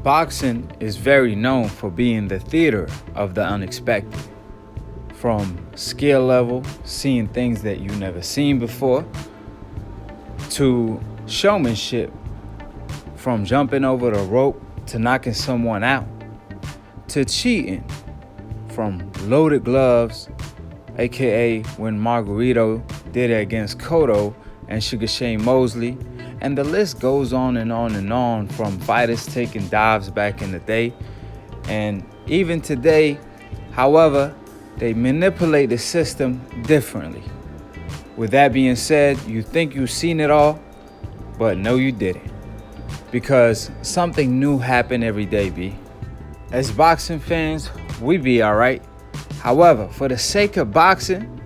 Boxing is very known for being the theater of the unexpected. From skill level, seeing things that you've never seen before, to showmanship, from jumping over the rope to knocking someone out, to cheating, from loaded gloves, aka when Margarito did it against Cotto and Sugar Shane Mosley, and the list goes on and on and on, from fighters taking dives back in the day. And even today, however, they manipulate the system differently. With that being said, you think you've seen it all, but no, you didn't. Because something new happened every day, B. As boxing fans, we be all right. However, for the sake of boxing,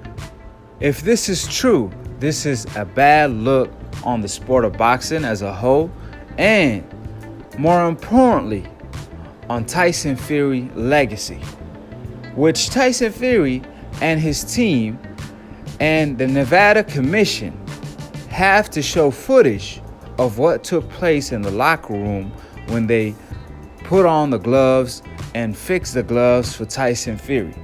if this is true, this is a bad look on the sport of boxing as a whole, and more importantly, on Tyson Fury legacy, which Tyson Fury and his team and the Nevada Commission have to show footage of what took place in the locker room when they put on the gloves and fixed the gloves for Tyson Fury.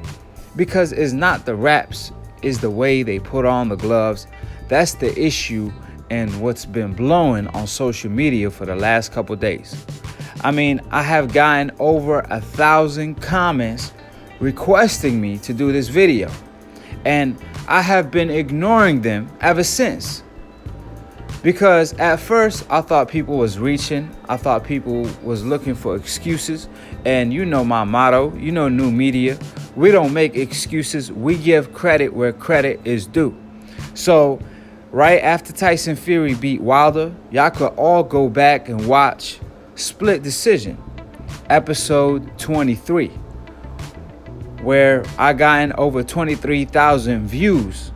Because it's not the raps, it's the way they put on the gloves. That's the issue and what's been blowing on social media for the last couple days. I mean, I have gotten over 1,000 comments requesting me to do this video, and I have been ignoring them ever since. Because at first I thought people was reaching, I thought people was looking for excuses, and you know my motto, you know new media, we don't make excuses, we give credit where credit is due. So right after Tyson Fury beat Wilder, y'all could all go back and watch Split Decision, episode 23, where I gotten over 23,000 views.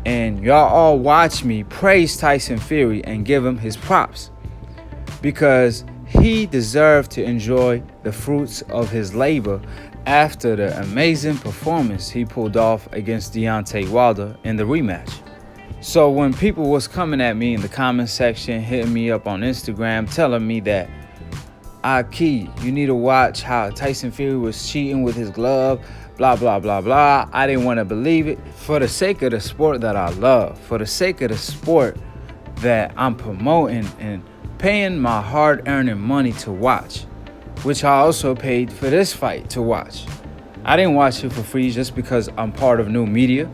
And y'all all watch me praise Tyson Fury and give him his props, because he deserved to enjoy the fruits of his labor after the amazing performance he pulled off against Deontay Wilder in the rematch. So when people was coming at me in the comment section, hitting me up on Instagram, telling me that, Akhi, you need to watch how Tyson Fury was cheating with his glove, blah, blah, blah, blah. I didn't want to believe it. For the sake of the sport that I love, for the sake of the sport that I'm promoting and paying my hard-earned money to watch, which I also paid for this fight to watch. I didn't watch it for free just because I'm part of new media.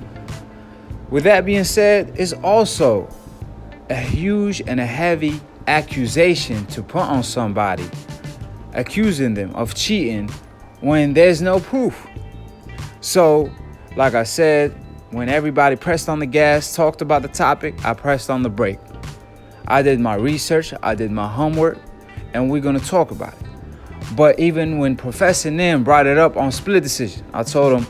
With that being said, it's also a huge and a heavy accusation to put on somebody, accusing them of cheating when there's no proof. So, like I said, when everybody pressed on the gas, talked about the topic, I pressed on the brake. I did my research, I did my homework, and we're going to talk about it. But even when Professor Nim brought it up on Split Decision, I told him,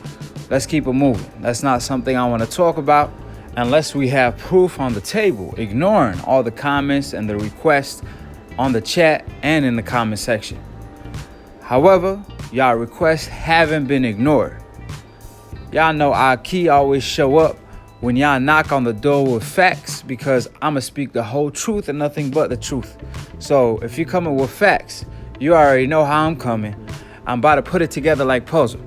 let's keep it moving. That's not something I want to talk about unless we have proof on the table, ignoring all the comments and the requests on the chat and in the comment section. However, y'all requests haven't been ignored. Y'all know Akhi always show up when y'all knock on the door with facts, because I'ma speak the whole truth and nothing but the truth. So if you're coming with facts, you already know how I'm coming. I'm about to put it together like puzzle.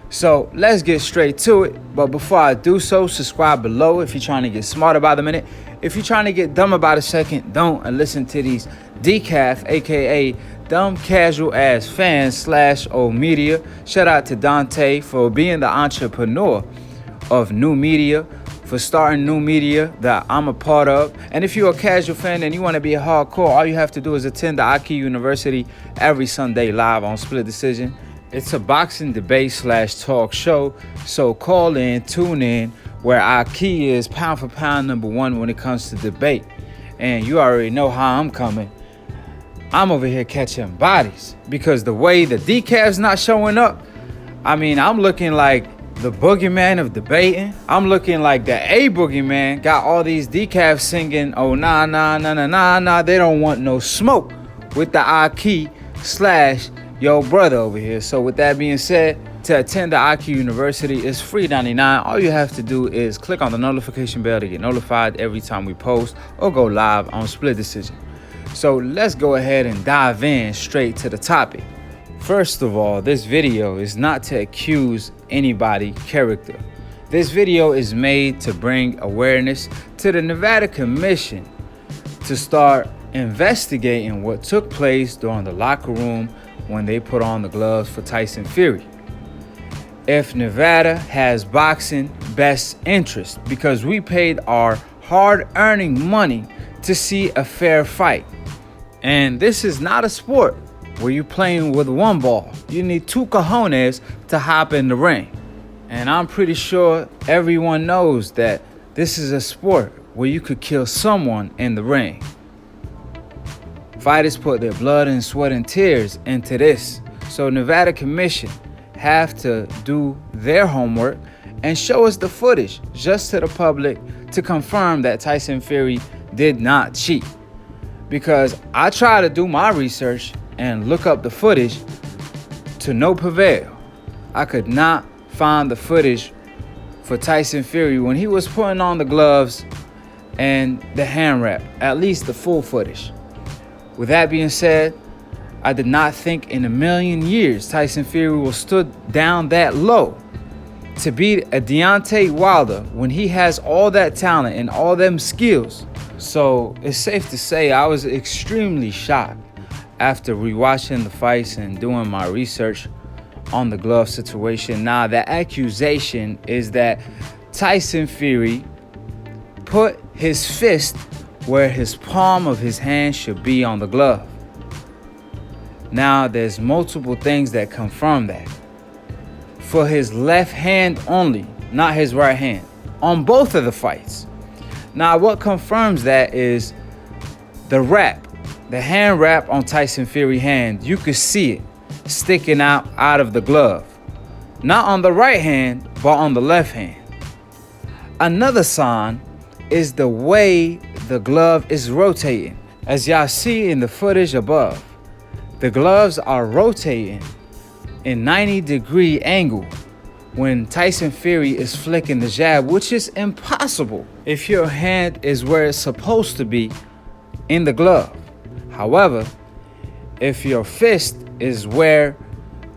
So let's get straight to it. But before I do so, subscribe below if you're trying to get smarter by the minute. If you're trying to get dumb about a second, don't, and listen to these decaf, aka dumb casual ass fans / old media. Shout out to Dante for being the entrepreneur of new media, for starting new media that I'm a part of. And if you're a casual fan and you want to be a hardcore, all you have to do is attend the Akhi University every Sunday live on Split Decision. It's a boxing debate / talk show. So call in, tune in, where Akhi is pound for pound #1 when it comes to debate. And you already know how I'm coming. I'm over here catching bodies, because the way the decaf's not showing up, I mean, I'm looking like the boogeyman of debating. I'm looking like the A boogeyman. Got all these decafs singing, oh, nah, nah, nah, nah, nah, nah. They don't want no smoke with the Akhi / yo brother over here. So with that being said, to attend the Akhi University is free $99. All you have to do is click on the notification bell to get notified every time we post or go live on Split Decision. So let's go ahead and dive in straight to the topic. First of all, this video is not to accuse anybody's character. This video is made to bring awareness to the Nevada Commission to start investigating what took place during the locker room when they put on the gloves for Tyson Fury. If Nevada has boxing best interest, because we paid our hard-earning money to see a fair fight. And this is not a sport where you're playing with one ball. You need two cojones to hop in the ring. And I'm pretty sure everyone knows that this is a sport where you could kill someone in the ring. Fighters put their blood and sweat and tears into this. So Nevada Commission have to do their homework and show us the footage just to the public to confirm that Tyson Fury did not cheat. Because I try to do my research and look up the footage to no avail. I could not find the footage for Tyson Fury when he was putting on the gloves and the hand wrap, at least the full footage. With that being said, I did not think in a million years Tyson Fury will stood down that low to beat a Deontay Wilder when he has all that talent and all them skills. So it's safe to say I was extremely shocked after rewatching the fights and doing my research on the glove situation. Now, the accusation is that Tyson Fury put his fist where his palm of his hand should be on the glove. Now, there's multiple things that confirm that. For his left hand only, not his right hand, on both of the fights. Now, what confirms that is the wrap. The hand wrap on Tyson Fury's hand, you could see it sticking out of the glove. Not on the right hand, but on the left hand. Another sign is the way the glove is rotating. As y'all see in the footage above, the gloves are rotating in 90-degree angle when Tyson Fury is flicking the jab, which is impossible if your hand is where it's supposed to be in the glove. However, if your fist is where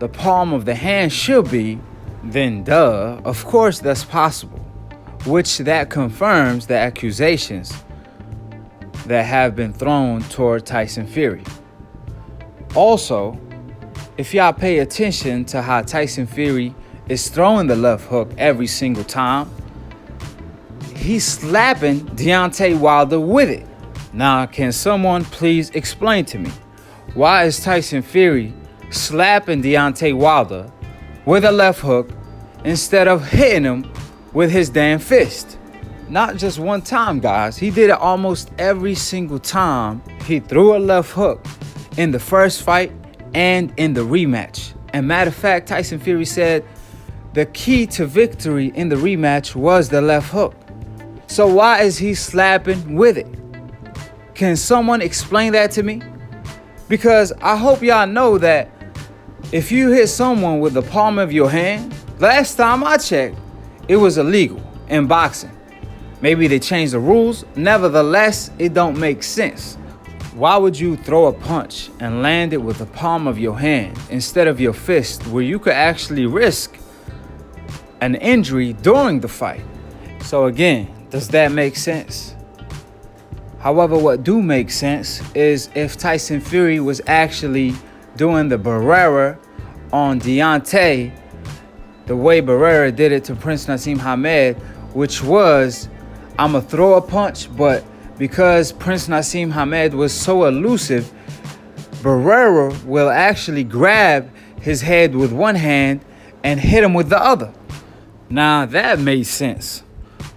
the palm of the hand should be, then of course that's possible, which that confirms the accusations that have been thrown toward Tyson Fury. Also, if y'all pay attention to how Tyson Fury is throwing the left hook every single time, he's slapping Deontay Wilder with it. Now, can someone please explain to me, why is Tyson Fury slapping Deontay Wilder with a left hook instead of hitting him with his damn fist? Not just one time, guys. He did it almost every single time he threw a left hook in the first fight and in the rematch. And matter of fact, Tyson Fury said the key to victory in the rematch was the left hook. So why is he slapping with it? Can someone explain that to me? Because I hope y'all know that if you hit someone with the palm of your hand, last time I checked, it was illegal in boxing. Maybe they changed the rules. Nevertheless, it don't make sense. Why would you throw a punch and land it with the palm of your hand instead of your fist, where you could actually risk an injury during the fight? So again, does that make sense? However, what do make sense is if Tyson Fury was actually doing the Barrera on Deontay, the way Barrera did it to Prince Naseem Hamed, which was, I'ma throw a punch, but because Prince Naseem Hamed was so elusive, Barrera will actually grab his head with one hand and hit him with the other. Now that made sense.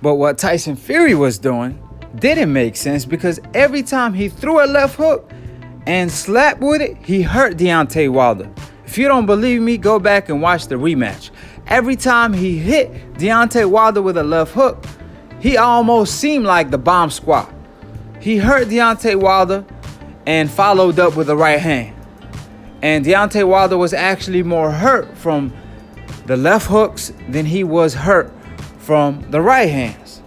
But what Tyson Fury was doing didn't make sense, because every time he threw a left hook and slapped with it, he hurt Deontay Wilder. If you don't believe me, go back and watch the rematch. Every time he hit Deontay Wilder with a left hook, he almost seemed like the bomb squad. He hurt Deontay Wilder and followed up with the right hand. And Deontay Wilder was actually more hurt from the left hooks than he was hurt from the right hands.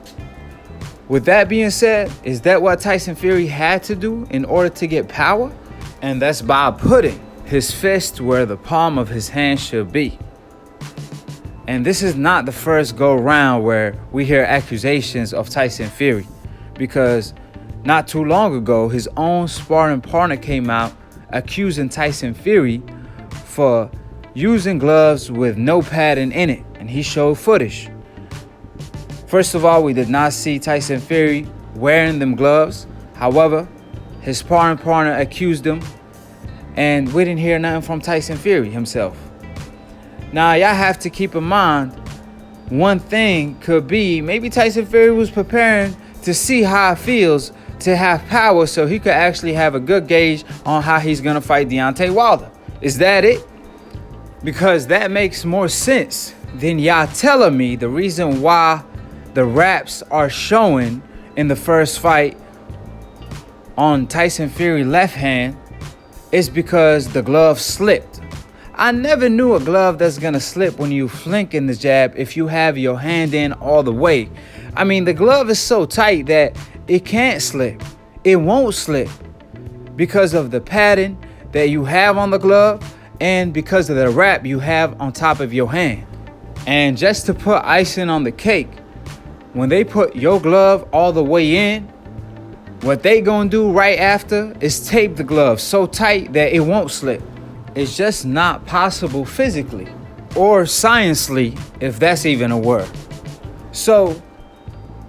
With that being said, is that what Tyson Fury had to do in order to get power? And that's by putting his fist where the palm of his hand should be. And this is not the first go round where we hear accusations of Tyson Fury, because not too long ago, his own sparring partner came out accusing Tyson Fury for using gloves with no padding in it, and he showed footage. First of all, we did not see Tyson Fury wearing them gloves. However, his sparring partner accused him, and we didn't hear nothing from Tyson Fury himself. Now, y'all have to keep in mind, one thing could be maybe Tyson Fury was preparing to see how it feels to have power so he could actually have a good gauge on how he's going to fight Deontay Wilder. Is that it? Because that makes more sense than y'all telling me the reason why the wraps are showing in the first fight on Tyson Fury's left hand is because the glove slipped. I never knew a glove that's gonna slip when you flinking the jab if you have your hand in all the way. I mean, the glove is so tight that it can't slip. It won't slip because of the padding that you have on the glove and because of the wrap you have on top of your hand. And just to put icing on the cake, when they put your glove all the way in, what they gonna do right after is tape the glove so tight that it won't slip. It's just not possible physically or sciencely, if that's even a word. So,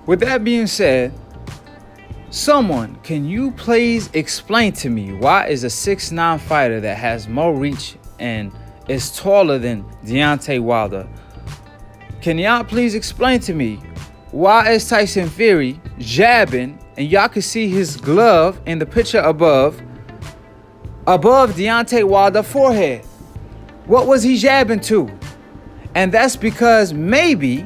with that being said, someone, can you please explain to me why is a 6'9" fighter that has more reach and is taller than Deontay Wilder? Can y'all please explain to me why is Tyson Fury jabbing, and y'all can see his glove in the picture above Deontay Wilder's forehead? What was he jabbing to? And that's because maybe,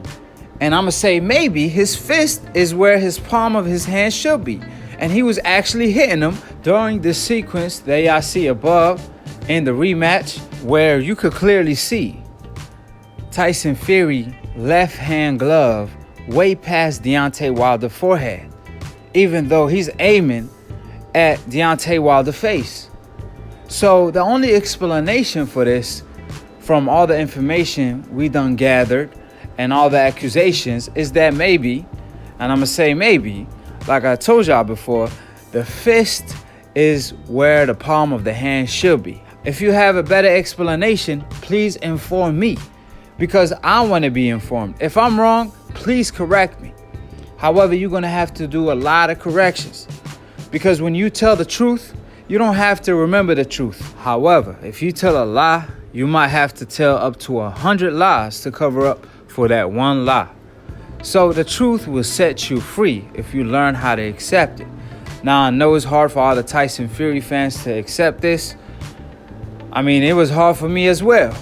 and I'm gonna say maybe, his fist is where his palm of his hand should be. And he was actually hitting him during the sequence that y'all see above in the rematch, where you could clearly see Tyson Fury left hand glove way past Deontay Wilder's forehead, even though he's aiming at Deontay Wilder's face. So the only explanation for this, from all the information we done gathered and all the accusations, is that maybe, and I'm gonna say maybe, like I told y'all before, the fist is where the palm of the hand should be. If you have a better explanation, please inform me, because I want to be informed. If I'm wrong, please correct me. However, you're going to have to do a lot of corrections, because when you tell the truth, you don't have to remember the truth. However, if you tell a lie, you might have to tell up to 100 lies to cover up for that one lie. So the truth will set you free if you learn how to accept it. Now, I know it's hard for all the Tyson Fury fans to accept this. I mean, it was hard for me as well,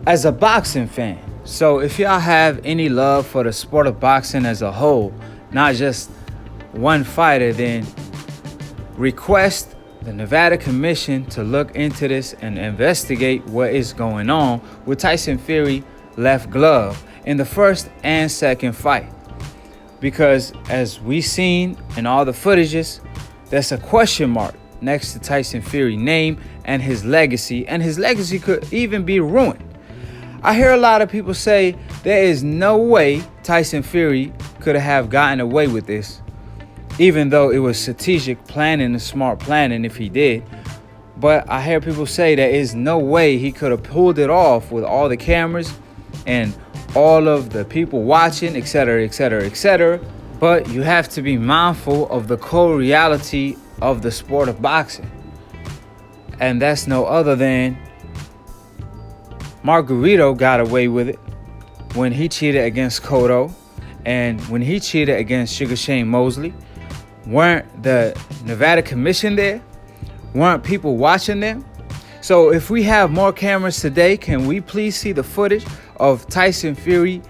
as a boxing fan. So if y'all have any love for the sport of boxing as a whole, not just one fighter, then request the Nevada Commission to look into this and investigate what is going on with Tyson Fury left glove in the first and second fight. Because as we seen in all the footages, there's a question mark next to Tyson Fury's name and his legacy could even be ruined. I hear a lot of people say there is no way Tyson Fury could have gotten away with this, even though it was strategic planning and smart planning if he did. But I hear people say there is no way he could have pulled it off with all the cameras and all of the people watching, etc., etc., etc. But you have to be mindful of the cold reality of the sport of boxing. And that's no other than Margarito got away with it when he cheated against Cotto and when he cheated against Sugar Shane Mosley. Weren't the Nevada Commission there? Weren't people watching them? So if we have more cameras today, can we please see the footage of Tyson Fury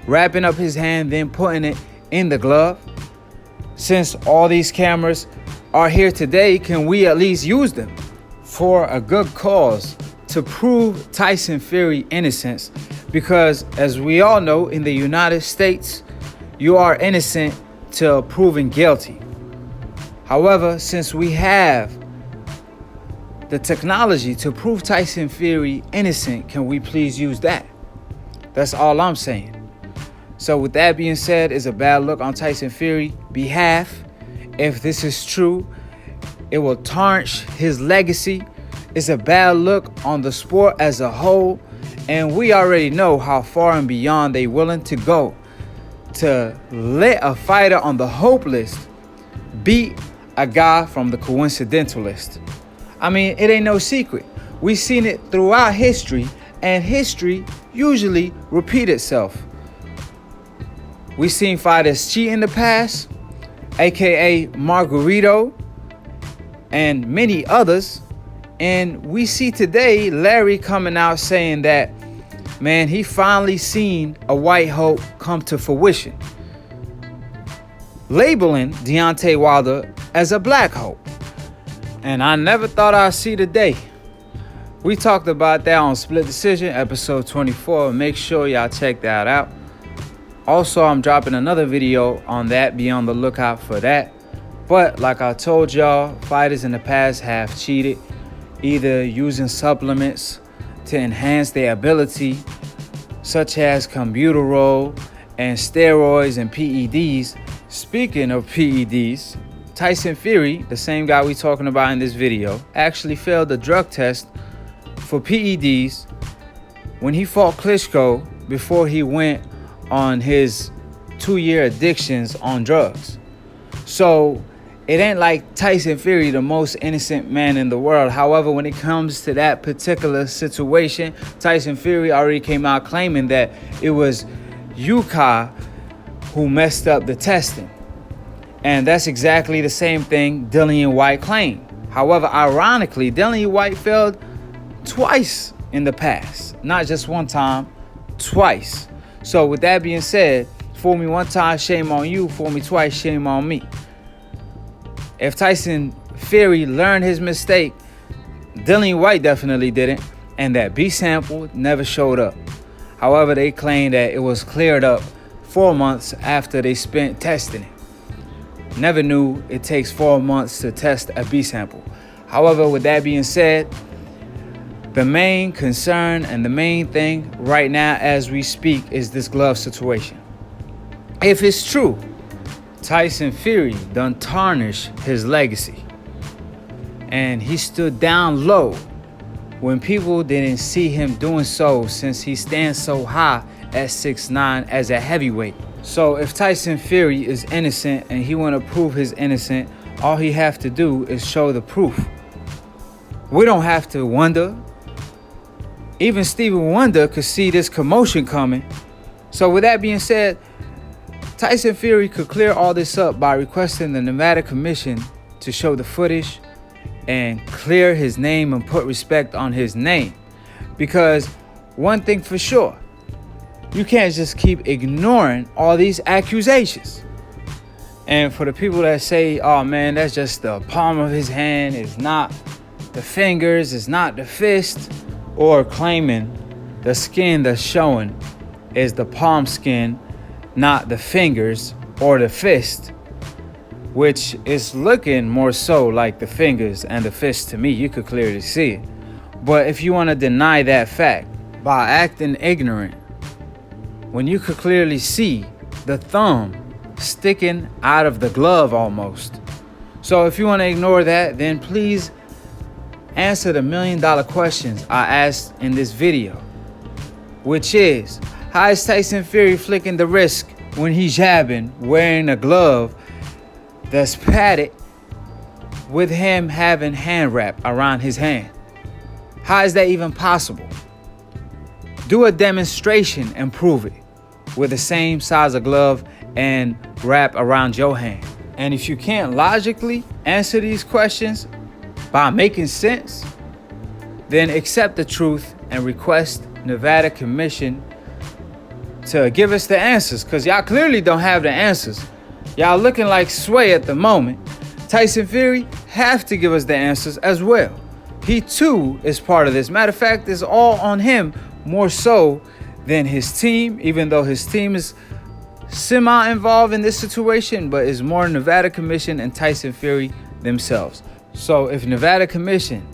wrapping up his hand, then putting it in the glove? Since all these cameras are here today, can we at least use them for a good cause to prove Tyson Fury innocence? Because as we all know, in the United States, you are innocent till proven guilty. However, since we have the technology to prove Tyson Fury innocent, can we please use that? That's all I'm saying. So with that being said, it's a bad look on Tyson Fury's behalf. If this is true, it will tarnish his legacy. It's a bad look on the sport as a whole. And we already know how far and beyond they willing to go to let a fighter on the hope list beat a guy from the coincidental list. I mean, it ain't no secret. We've seen it throughout history, and history usually repeats itself. We've seen fighters cheat in the past, aka Margarito, and many others. And we see today Larry coming out saying that, man, he finally seen a white hope come to fruition, labeling Deontay Wilder as a black hope. And I never thought I'd see the day. We talked about that on Split Decision, episode 24. Make sure y'all check that out. Also, I'm dropping another video on that. Be on the lookout for that. But like I told y'all, fighters in the past have cheated, either using supplements to enhance their ability, such as Combuterol and steroids and PEDs. Speaking of PEDs, Tyson Fury, the same guy we talking about in this video, actually failed the drug test for PEDs when he fought Klitschko before he went on his 2-year addictions on drugs. So it ain't like Tyson Fury, the most innocent man in the world. However, when it comes to that particular situation, Tyson Fury already came out claiming that it was Akhi who messed up the testing. And that's exactly the same thing Dillian Whyte claimed. However, ironically, Dillian Whyte failed twice in the past. Not just one time, twice. So with that being said, fool me one time, shame on you. Fool me twice, shame on me. If Tyson Fury learned his mistake, Dillian Whyte definitely didn't. And that B sample never showed up. However, they claim that it was cleared up 4 months after they spent testing it. Never knew it takes 4 months to test a B sample. However, with that being said, the main concern and the main thing right now as we speak is this glove situation. If it's true, Tyson Fury done tarnished his legacy. And he stood down low when people didn't see him doing so, since he stands so high at 6'9" as a heavyweight. So if Tyson Fury is innocent and he want to prove his innocent, all he have to do is show the proof. We don't have to wonder. Even Stevie Wonder could see this commotion coming. So with that being said, Tyson Fury could clear all this up by requesting the Nevada Commission to show the footage and clear his name and put respect on his name. Because one thing for sure, you can't just keep ignoring all these accusations. And for the people that say, oh man, that's just the palm of his hand, it's not the fingers, it's not the fist, or claiming the skin that's showing is the palm skin, not the fingers or the fist, which is looking more so like the fingers and the fist to me. You could clearly see it. But if you want to deny that fact by acting ignorant, when you could clearly see the thumb sticking out of the glove almost. So if you want to ignore that, then please answer the $1 million questions I asked in this video, which is, how is Tyson Fury flicking the wrist when he's jabbing, wearing a glove that's padded with him having hand wrap around his hand? How is that even possible? Do a demonstration and prove it with the same size of glove and wrap around your hand. And if you can't logically answer these questions by making sense, then accept the truth and request Nevada Commission to give us the answers, because y'all clearly don't have the answers. Y'all looking like sway at the moment. Tyson Fury have to give us the answers as well. He too is part of this. Matter of fact, it's all on him more so than his team, even though his team is semi-involved in this situation, but it's more Nevada Commission and Tyson Fury themselves. So if Nevada Commission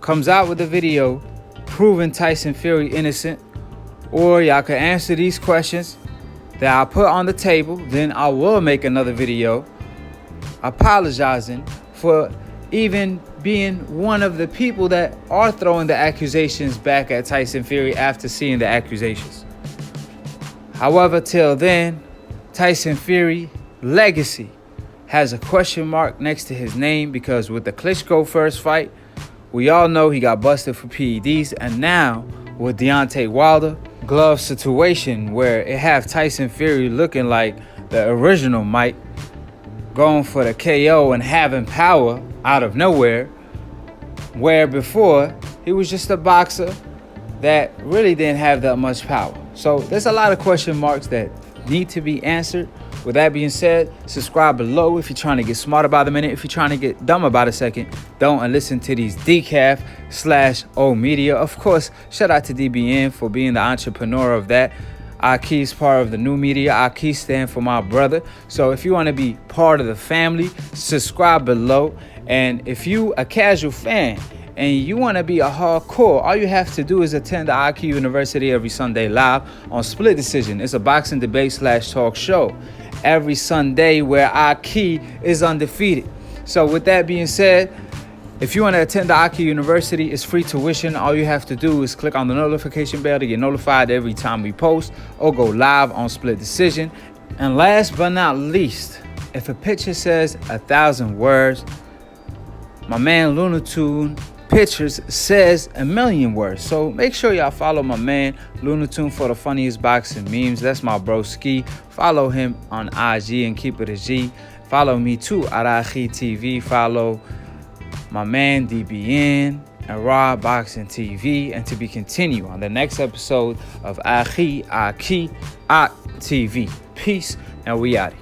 comes out with a video proving Tyson Fury innocent, or y'all can answer these questions that I put on the table, then I will make another video apologizing for even being one of the people that are throwing the accusations back at Tyson Fury after seeing the accusations. However, till then, Tyson Fury legacy has a question mark next to his name, because with the Klitschko first fight, we all know he got busted for PEDs, and now with Deontay Wilder glove situation where it have Tyson Fury looking like the original Mike, going for the KO and having power out of nowhere, where before he was just a boxer that really didn't have that much power. So there's a lot of question marks that need to be answered. With that being said, subscribe below if you're trying to get smarter by the minute. If you're trying to get dumb about a second, don't listen to these decaf/O media. Of course, shout out to DBN for being the entrepreneur of that. Akhi is part of the new media. Akhi stand for my brother. So if you want to be part of the family, subscribe below. And if you a casual fan and you want to be a hardcore, all you have to do is attend the Akhi University every Sunday live on Split Decision. It's a boxing debate/talk show every Sunday where Akhi is undefeated. So with that being said, if you want to attend the Akhi University, it's free tuition. All you have to do is click on the notification bell to get notified every time we post or go live on Split Decision. And last but not least, if a picture says 1,000 words, my man Lunatune Pictures says 1,000,000 words. So make sure y'all follow my man Lunatune for the funniest boxing memes. That's my bro Ski. Follow him on IG and keep it a G. Follow me too at Akhi TV. Follow my man DBN and Raw Boxing TV. And to be continued on the next episode of Akhi TV. Peace, and we out.